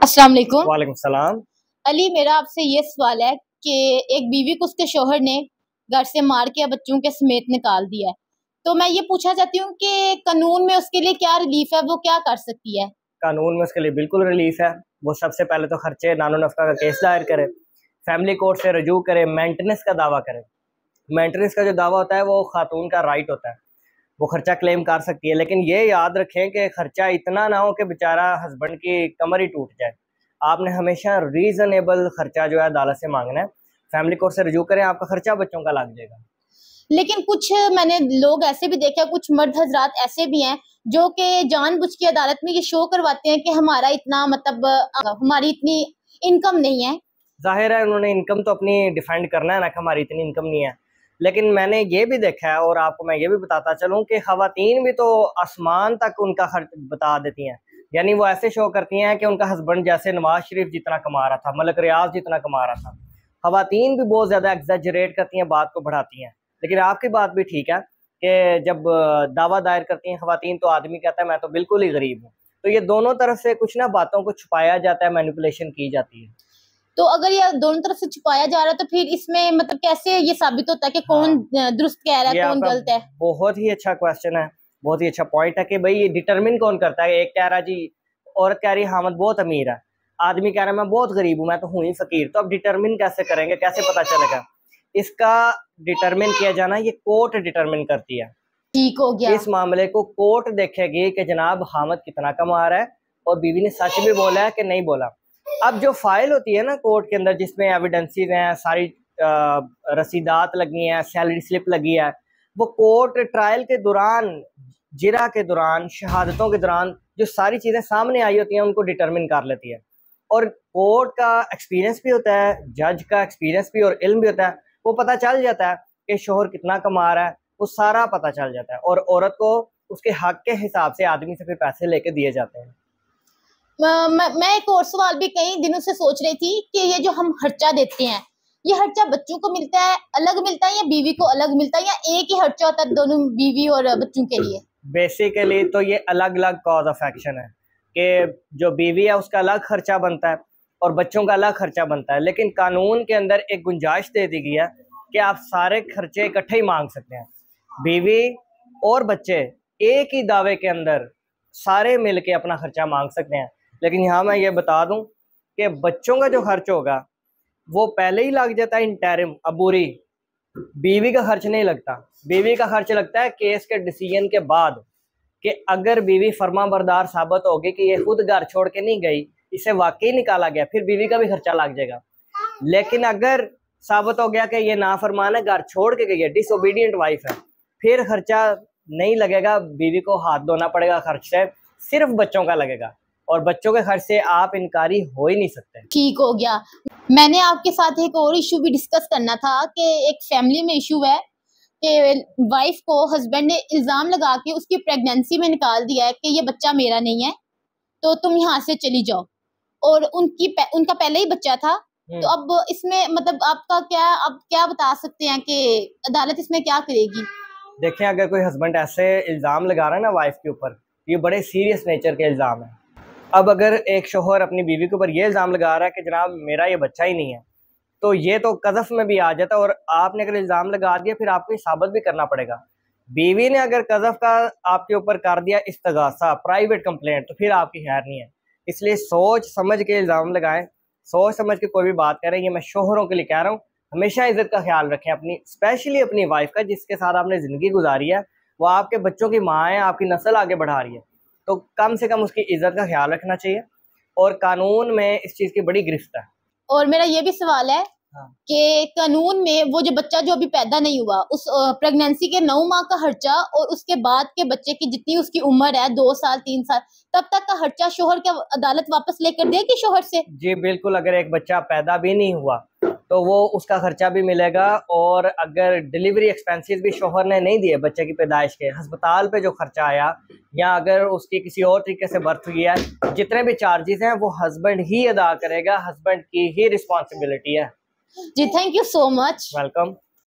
अस्सलाम वालेकुम। वालेकुम सलाम। अली, मेरा आपसे ये सवाल है कि एक बीवी को उसके शोहर ने घर से मार के बच्चों के समेत निकाल दिया है, तो मैं ये पूछना चाहती हूँ कि कानून में उसके लिए क्या रिलीफ है, वो क्या कर सकती है? कानून में उसके लिए बिल्कुल रिलीफ है। वो सबसे पहले तो खर्चे नानो नफका का केस दायर करे, फैमिली कोर्ट से रजू करे, मेंटेनेंस का दावा करे। मेंटेनेंस का जो दावा होता है वो खातून का राइट होता है, वो खर्चा क्लेम कर सकती है। लेकिन ये याद रखें कि खर्चा इतना ना हो कि बेचारा हस्बैंड की कमर ही टूट जाए। आपने हमेशा रीजनेबल खर्चा जो है अदालत से मांगना है। फैमिली कोर्ट से रजू करें, आपका खर्चा बच्चों का लग जाएगा। लेकिन कुछ मैंने लोग ऐसे भी देखे, कुछ मर्द हजरात ऐसे भी हैं जो कि जानबूझ के अदालत में ये शो करवाते हैं कि हमारा इतना मतलब हमारी इतनी इनकम नहीं है। जाहिर है उन्होंने इनकम तो अपनी डिफेंड करना है ना कि हमारी इतनी इनकम नहीं है। लेकिन मैंने ये भी देखा है और आपको मैं ये भी बताता चलूँ कि खवातीन भी तो आसमान तक उनका खर्च बता देती हैं। यानी वो ऐसे शो करती हैं कि उनका हस्बैंड जैसे नवाज शरीफ जितना कमा रहा था, मलक रियाज जितना कमा रहा था। खवातीन भी बहुत ज़्यादा एग्जैजरेट करती हैं, बात को बढ़ाती हैं। लेकिन आपकी बात भी ठीक है कि जब दावा दायर करती हैं खवातीन तो आदमी कहता है मैं तो बिल्कुल ही गरीब हूँ। तो ये दोनों तरफ से कुछ ना बातों को छुपाया जाता है, मैनिपुलेशन की जाती है। तो अगर ये दोनों तरफ से छुपाया जा रहा है तो फिर इसमें मतलब कैसे ये साबित होता है कि कौन दुरुस्त कह रहा है, कौन गलत है? बहुत ही अच्छा क्वेश्चन है, बहुत ही अच्छा पॉइंट है कि भाई ये डिटरमिन कौन करता है। एक कह रहा जी, औरत कह रही हामिद बहुत अमीर है, आदमी कह रहा है मैं बहुत गरीब हूँ, मैं तो हूँ ही फकीर। तो अब डिटरमिन कैसे करेंगे, कैसे पता चलेगा? इसका डिटरमिन किया जाना ये कोर्ट डिटरमिन करती है। ठीक हो गया। इस मामले को कोर्ट देखेगी कि जनाब हामिद कितना कमा रहा है और बीवी ने सच भी बोला है कि नहीं बोला। अब जो फाइल होती है ना कोर्ट के अंदर, जिसमें एविडेंसेस हैं, सारी रसीदात लगी हैं, सैलरी स्लिप लगी है, वो कोर्ट ट्रायल के दौरान, जिरा के दौरान, शहादतों के दौरान जो सारी चीज़ें सामने आई होती हैं उनको डिटरमिन कर लेती है। और कोर्ट का एक्सपीरियंस भी होता है, जज का एक्सपीरियंस भी और इल्म भी होता है। वो पता चल जाता है कि शोहर कितना कमा रहा है, वो सारा पता चल जाता है। और औरत को उसके हक के हिसाब से आदमी से फिर पैसे लेके दिए जाते हैं। मैं एक और सवाल भी कई दिनों से सोच रही थी कि ये जो हम खर्चा देते हैं, ये खर्चा बच्चों को मिलता है, अलग मिलता है, या बीवी को अलग मिलता है, या एक ही खर्चा होता है दोनों बीवी और बच्चों के लिए? बेसिकली तो ये अलग अलग कॉज ऑफ एक्शन है कि जो बीवी है उसका अलग खर्चा बनता है और बच्चों का अलग खर्चा बनता है। लेकिन कानून के अंदर एक गुंजाइश दे दी गई है कि आप सारे खर्चे इकट्ठे ही मांग सकते हैं। बीवी और बच्चे एक ही दावे के अंदर सारे मिल के अपना खर्चा मांग सकते हैं। लेकिन यहाँ मैं ये बता दूं कि बच्चों का जो खर्च होगा वो पहले ही लग जाता है इंटरिम अबूरी। बीवी का खर्च नहीं लगता। बीवी का खर्च लगता है केस के डिसीजन के बाद, कि अगर बीवी फर्मा बरदार साबित होगी कि ये खुद घर छोड़ के नहीं गई, इसे वाकई निकाला गया, फिर बीवी का भी खर्चा लग जाएगा। लेकिन अगर साबित हो गया कि ये नाफरमान है, घर छोड़ के गई है, डिसोबीडियंट वाइफ है, फिर खर्चा नहीं लगेगा, बीवी को हाथ धोना पड़ेगा खर्च से, सिर्फ बच्चों का लगेगा। और बच्चों के खर्च से आप इनकारी हो ही नहीं सकते। ठीक हो गया। मैंने आपके साथ एक और इशू भी डिस्कस करना था कि एक फैमिली में इशू है कि वाइफ को हस्बैंड ने इल्जाम लगा के उसकी प्रेगनेंसी में निकाल दिया है कि ये बच्चा मेरा नहीं है, तो तुम यहाँ से चली जाओ। और उनका पहले ही बच्चा था। तो अब इसमें मतलब आपका क्या, आप क्या बता सकते हैं कि अदालत इसमें क्या करेगी? देखिए, अगर कोई हस्बैंड ऐसे इल्जाम लगा रहा है ना वाइफ के ऊपर, ये बड़े सीरियस नेचर के इल्जाम है। अब अगर एक शोहर अपनी बीवी के ऊपर ये इल्ज़ाम लगा रहा है कि जनाब मेरा ये बच्चा ही नहीं है, तो ये तो कज़फ में भी आ जाता है। और आपने अगर इल्ज़ाम लगा दिया फिर आपको साबित भी करना पड़ेगा। बीवी ने अगर कज़फ का आपके ऊपर कर दिया इस्तगासा, प्राइवेट कंप्लेंट, तो फिर आपकी खैर नहीं है। इसलिए सोच समझ के इल्ज़ाम लगाएं, सोच समझ के कोई भी बात करें। ये मैं शोहरों के लिए कह रहा हूँ, हमेशा इज्जत का ख्याल रखें अपनी, स्पेशली अपनी वाइफ का, जिसके साथ आपने ज़िंदगी गुजारी है। वो आपके बच्चों की माँ है, आपकी नस्ल आगे बढ़ा रही है, तो कम से कम उसकी इज्जत का ख्याल रखना चाहिए। और कानून में इस चीज़ की बड़ी गिरफ्त है। और मेरा ये भी सवाल है कि कानून में वो जो बच्चा जो अभी पैदा नहीं हुआ, उस प्रेगनेंसी के 9 माह का खर्चा और उसके बाद के बच्चे की जितनी उसकी उम्र है, 2 साल 3 साल, तब तक का खर्चा शोहर के अदालत वापस लेकर देगी शोहर से? जी बिल्कुल। अगर एक बच्चा पैदा भी नहीं हुआ तो वो उसका खर्चा भी मिलेगा। और अगर डिलीवरी एक्सपेंसेस भी शोहर ने नहीं दिए बच्चे की पैदाइश के, अस्पताल पे जो खर्चा आया, या अगर उसकी किसी और तरीके से बर्थ हुई है, जितने भी चार्जेस हैं वो हस्बैंड ही अदा करेगा, हस्बैंड की ही रिस्पॉन्सिबिलिटी है। जी, thank you so much. Welcome.